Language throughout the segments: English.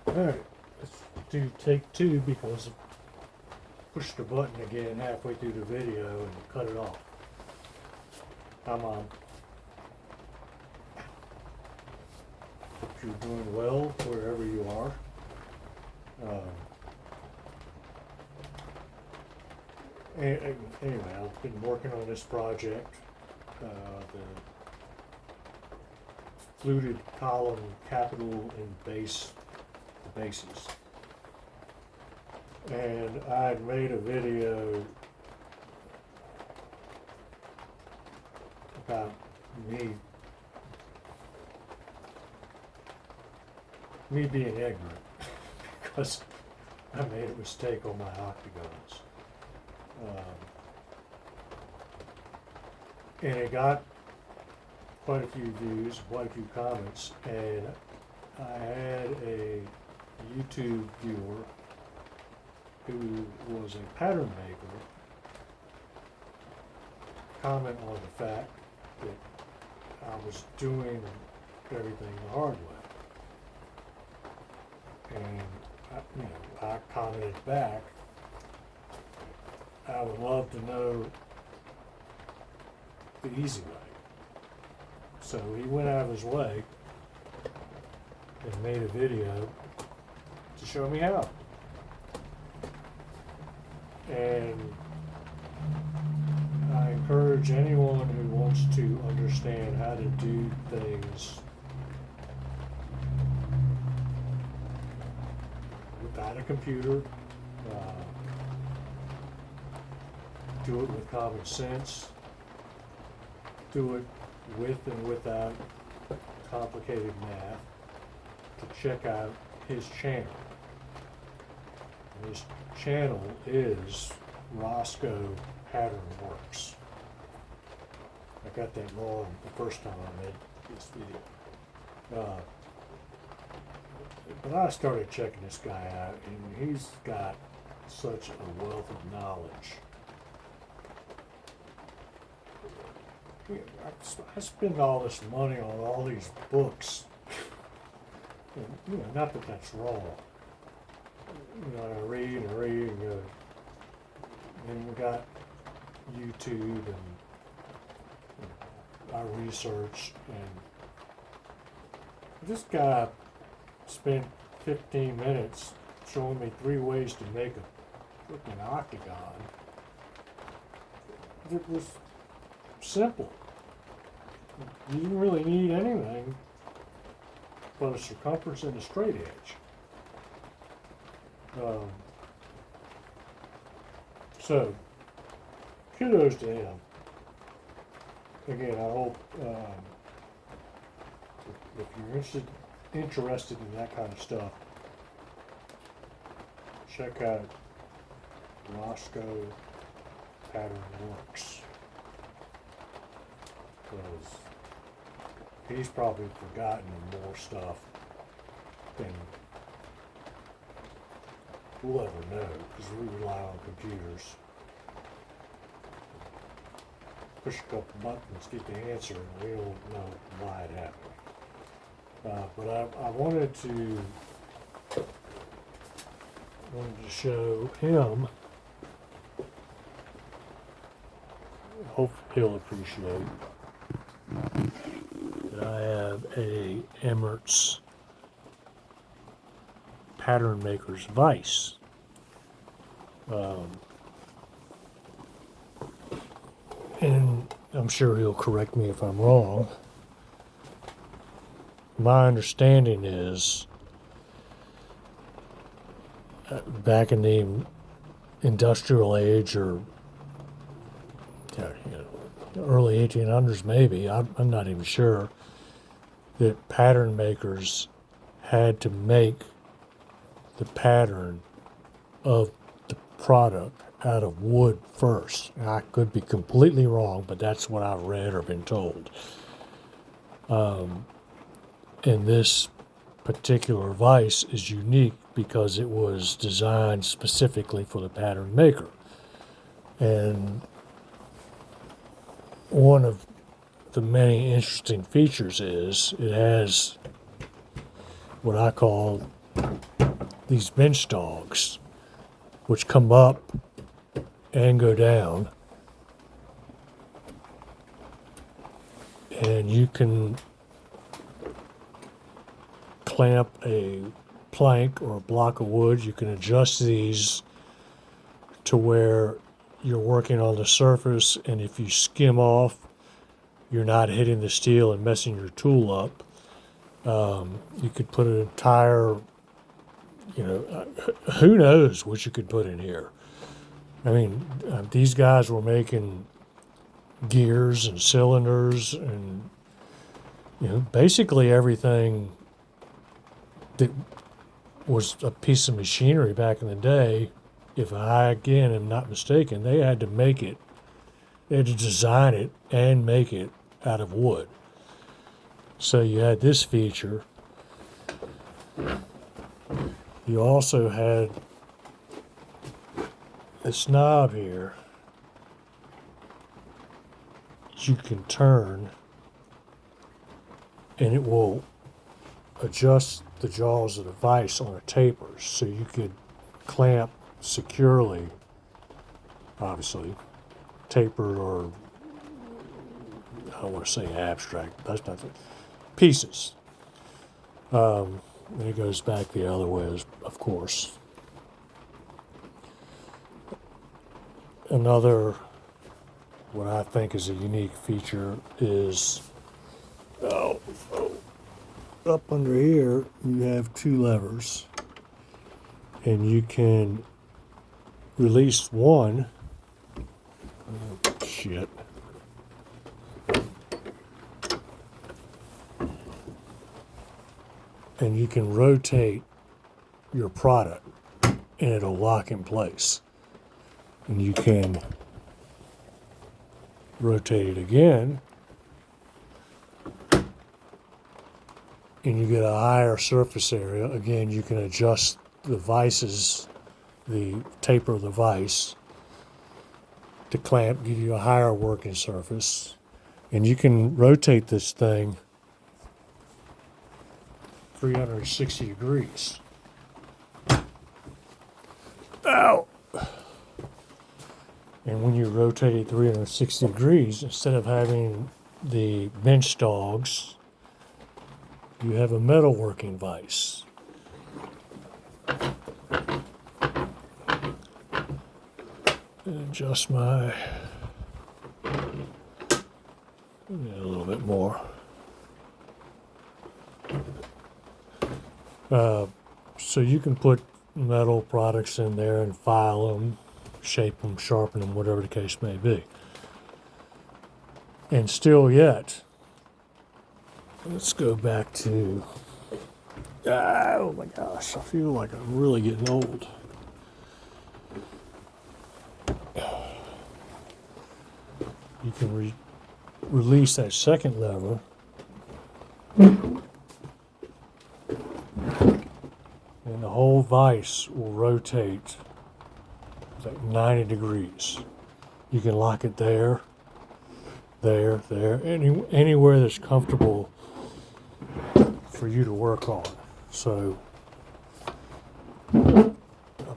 Alright, let's do take two because I pushed the button again halfway through the video and cut it off. Come on. Hope you're doing well wherever you are. Anyway, I've been working on this project, the fluted column capital and base, the bases. And I had made a video about me being ignorant because I made a mistake on my octagons. And it got quite a few views, quite a few comments, and I had a YouTube viewer who was a pattern maker comment on the fact that I was doing everything the hard way. And I commented back, I would love to know the easy way. So he went out of his way and made a video to show me how. And I encourage anyone who wants to understand how to do things without a computer, do it with common sense, do it with and without complicated math, to check out his channel. And his channel is Roscoe Pattern Works. I got that wrong the first time I made this video. But I started checking this guy out, and he's got such a wealth of knowledge. I spend all this money on all these books. And, not that that's wrong. I read and read and go. Then we got YouTube and I research, and this guy spent 15 minutes showing me 3 ways to make a freaking octagon. It was simple. You didn't really need anything but a circumference and a straight edge. So, kudos to him. Again, I hope if you're interested in that kind of stuff, check out Roscoe Pattern Works, because he's probably forgotten more stuff than we'll ever know, because we rely on computers. Push a couple buttons, get the answer, and we don't know why it happened. But I wanted to show him. Hope he'll appreciate that I have a Emmert's Pattern Maker's vise. And I'm sure he'll correct me if I'm wrong. My understanding is back in the industrial age, or early 1800s maybe, I'm not even sure, that pattern makers had to make the pattern of the product out of wood first. Now, I could be completely wrong, but that's what I've read or been told. And this particular vise is unique because it was designed specifically for the pattern maker. And one of the many interesting features is it has what I call these bench dogs, which come up and go down, and you can clamp a plank or a block of wood. You can adjust these to where you're working on the surface, and if you skim off, you're not hitting the steel and messing your tool up. You could put an entire, who knows what you could put in here. I mean, these guys were making gears and cylinders and, basically everything that was a piece of machinery back in the day. If I, again, am not mistaken, they had to make it, they had to design it and make it out of wood. So you had this feature. You also had this knob here that you can turn, and it will adjust the jaws of the vise on a taper, so you could clamp securely, obviously, tapered, or I don't want to say abstract, that's not the pieces. And it goes back the other way, of course. Another, what I think is a unique feature is, up under here, you have two levers, and you can release one. Oh, shit. And you can rotate your product, and it'll lock in place. And you can rotate it again, and you get a higher surface area. Again, you can adjust the vices, the taper of the vise to clamp, give you a higher working surface. And you can rotate this thing 360 degrees. Ow! And when you rotate it 360 degrees, instead of having the bench dogs, you have a metalworking vise. Adjust my, a little bit more. So you can put metal products in there and file them, shape them, sharpen them, whatever the case may be. And still yet, let's go back to, oh my gosh, I feel like I'm really getting old. You can release that second lever, and the whole vise will rotate like 90 degrees. You can lock it there, anywhere that's comfortable for you to work on. So I'll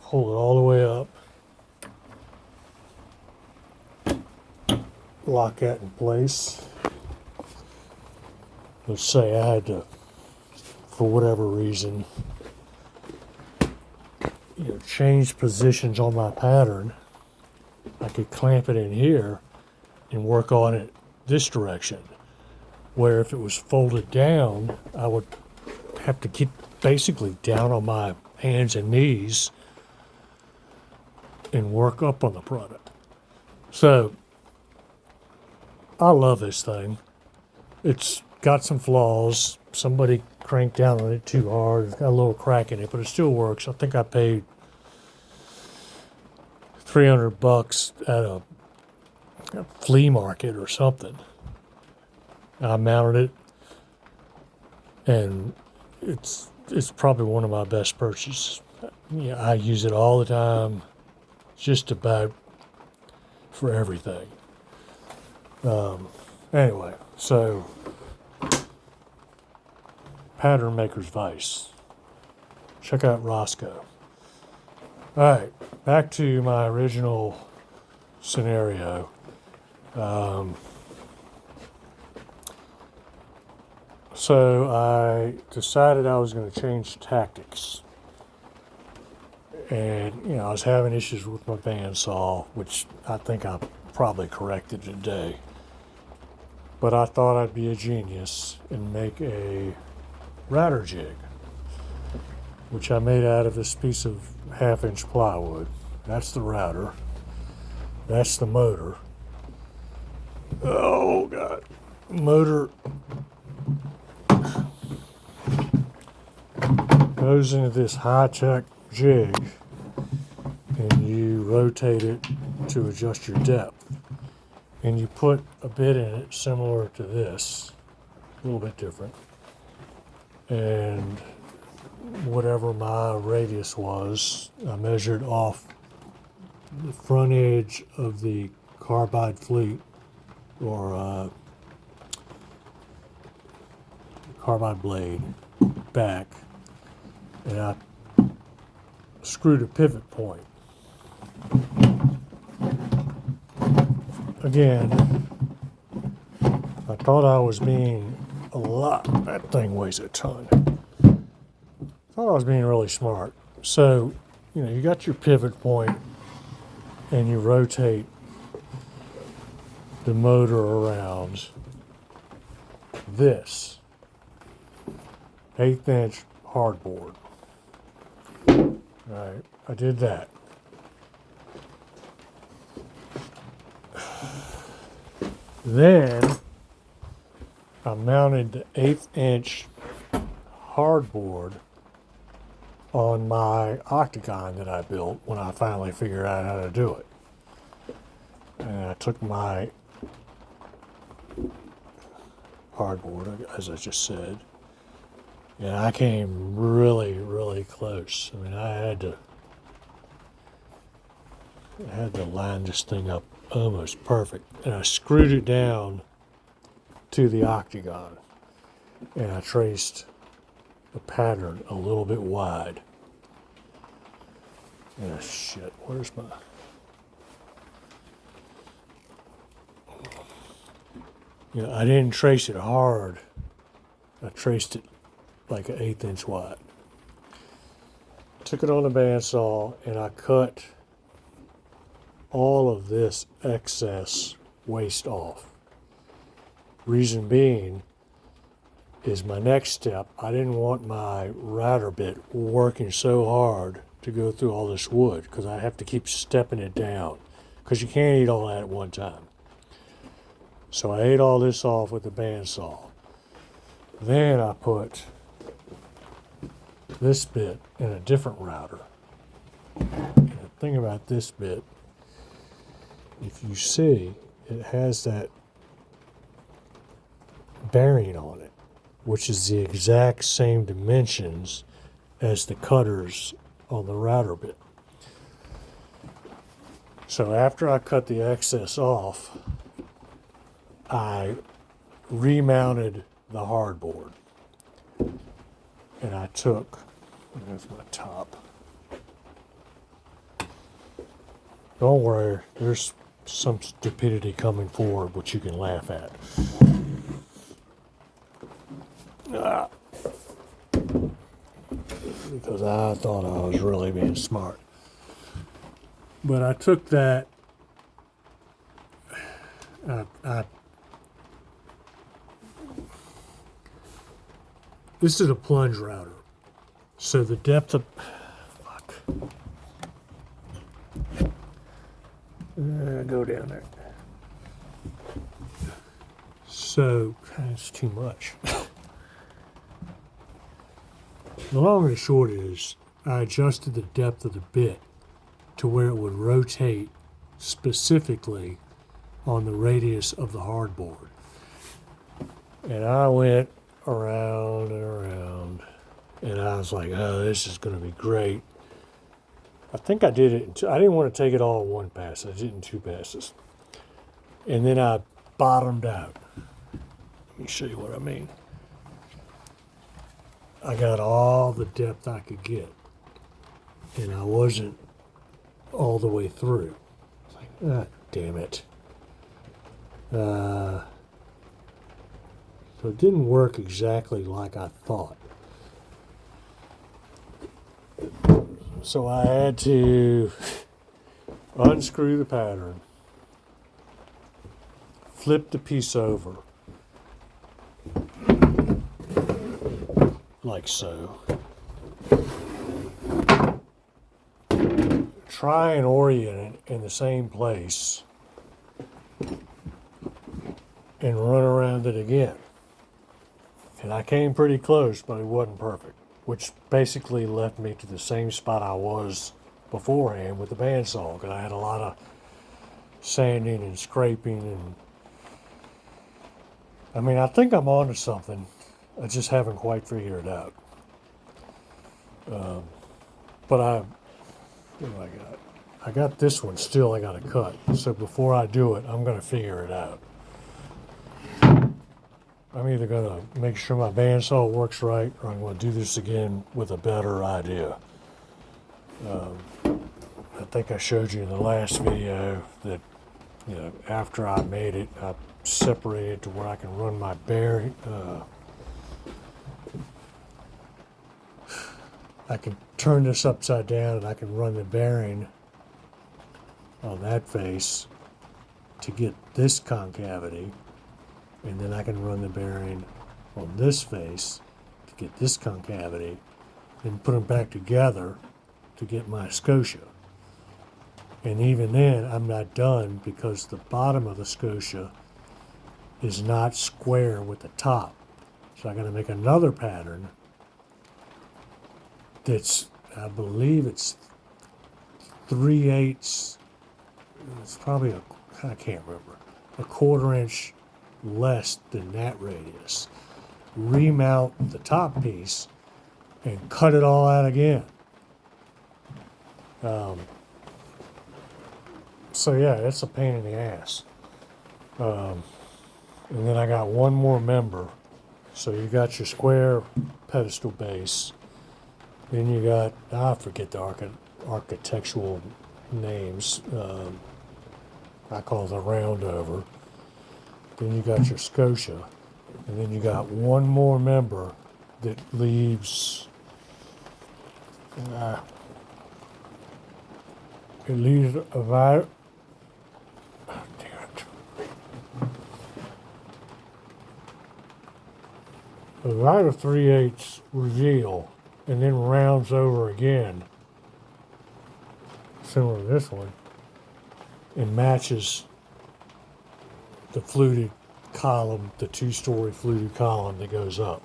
hold it all the way up, lock that in place. Let's say I had to, for whatever reason, change positions on my pattern. I could clamp it in here and work on it this direction, where if it was folded down, I would have to get basically down on my hands and knees and work up on the product. So I love this thing. It's got some flaws. Somebody cranked down on it too hard. It's got a little crack in it, but it still works. I think I paid $300 at a flea market or something. I mounted it, and it's probably one of my best purchases. I use it all the time, just about for everything. Anyway, so pattern maker's vise. Check out Roscoe. All right, back to my original scenario. So I decided I was going to change tactics. And, I was having issues with my bandsaw, which I think I probably corrected today. But I thought I'd be a genius and make a router jig, which I made out of this piece of 1/2-inch plywood. That's the router. That's the motor. Oh, God. Motor goes into this high-tech jig, and you rotate it to adjust your depth. And you put a bit in it similar to this, a little bit different. And whatever my radius was, I measured off the front edge of the carbide fleet, or carbide blade back, and I screwed a pivot point. Again, I thought I was being that thing weighs a ton. I thought I was being really smart. So, you got your pivot point and you rotate the motor around this 1/8-inch hardboard. All right, I did that. Then I mounted the 1/8-inch hardboard on my octagon that I built when I finally figured out how to do it. And I took my hardboard, as I just said, and I came really, really close. I mean, I had to line this thing up almost perfect. And I screwed it down to the octagon. And I traced a pattern a little bit wide. Shit, where's my... I didn't trace it hard. I traced it like an 1/8 inch wide. Took it on the bandsaw and I cut all of this excess waste off. Reason being is my next step, I didn't want my router bit working so hard to go through all this wood, because I have to keep stepping it down, because you can't eat all that at one time. So I ate all this off with the bandsaw. Then I put this bit in a different router. And the thing about this bit, if you see, it has that bearing on it, which is the exact same dimensions as the cutters on the router bit. So after I cut the excess off, I remounted the hardboard. And I took, there's my top. Don't worry, there's some stupidity coming forward which you can laugh at. Because I thought I was really being smart. But I took that, this is a plunge router. So the depth of, go down there. So, that's too much. The long and short is, I adjusted the depth of the bit to where it would rotate specifically on the radius of the hardboard. And I went around and around, and I was like, oh, this is going to be great. I think I did it in two. I didn't want to take it all in one pass. I did it in 2 passes. And then I bottomed out. Let me show you what I mean. I got all the depth I could get, and I wasn't all the way through. It's like, ah, damn it. So it didn't work exactly like I thought. So I had to unscrew the pattern, flip the piece over, like so. Try and orient it in the same place and run around it again. And I came pretty close, but it wasn't perfect, which basically left me to the same spot I was beforehand with the bandsaw, because I had a lot of sanding and scraping, and I mean, I think I'm onto something. I just haven't quite figured it out. But what do I got? I got this one still I got to cut. So before I do it, I'm going to figure it out. I'm either going to make sure my bandsaw works right, or I'm going to do this again with a better idea. I think I showed you in the last video that, you know, after I made it, I separated to where I can run my bearing. I can turn this upside down and I can run the bearing on that face to get this concavity, and then I can run the bearing on this face to get this concavity, and put them back together to get my scotia. And even then, I'm not done, because the bottom of the scotia is not square with the top. So I got to make another pattern that's, I believe it's 3/8. It's probably I can't remember, a 1/4 inch less than that radius. Remount the top piece and cut it all out again. So yeah, it's a pain in the ass. And then I got one more member. So you got your square pedestal base. Then you got, I forget the architectural names. I call it the round over. Then you got your scotia. And then you got one more member that leaves, it leaves about, about a 3/8 reveal, and then rounds over again, similar to this one, and matches the fluted column, the 2-story fluted column that goes up.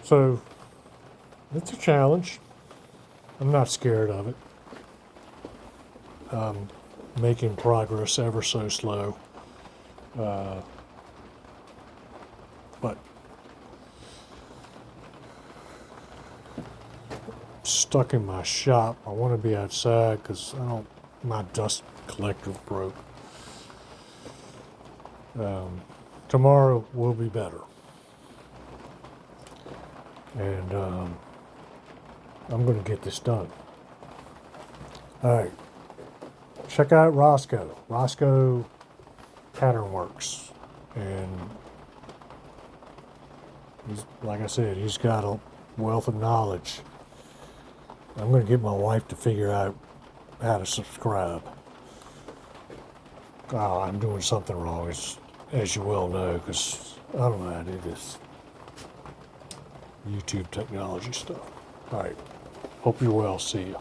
So it's a challenge. I'm not scared of it. Making progress ever so slow. But stuck in my shop. I want to be outside because my dust collector broke. Tomorrow will be better. And I'm going to get this done. All right. Check out Roscoe. Roscoe Pattern Works. And he's, like I said, he's got a wealth of knowledge. I'm going to get my wife to figure out how to subscribe. Oh, I'm doing something wrong, as you well know, because I don't know how to do this YouTube technology stuff. All right. Hope you're well. See you.